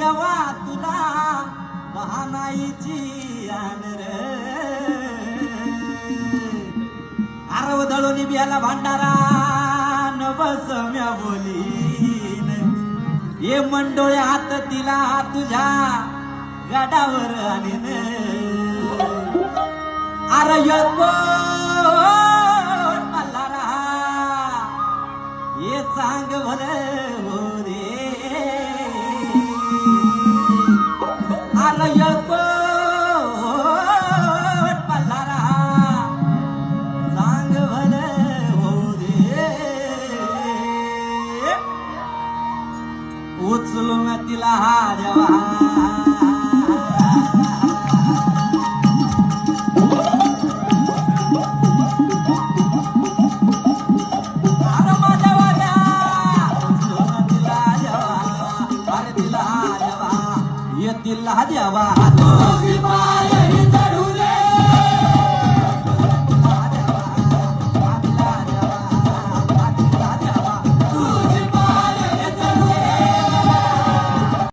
देवा तुला बहानाईची आन रे आरव दळून बियाला भांडारा न बस म्या बोलीन ये मंडोळे हात तिला तुझ्या गाडावर आणीन अरे यळको मल्हारा ये चांग भले हो रे अरे यळको मल्हारा चांग भले हो रे उचलून तिला हा देवा तिला देवा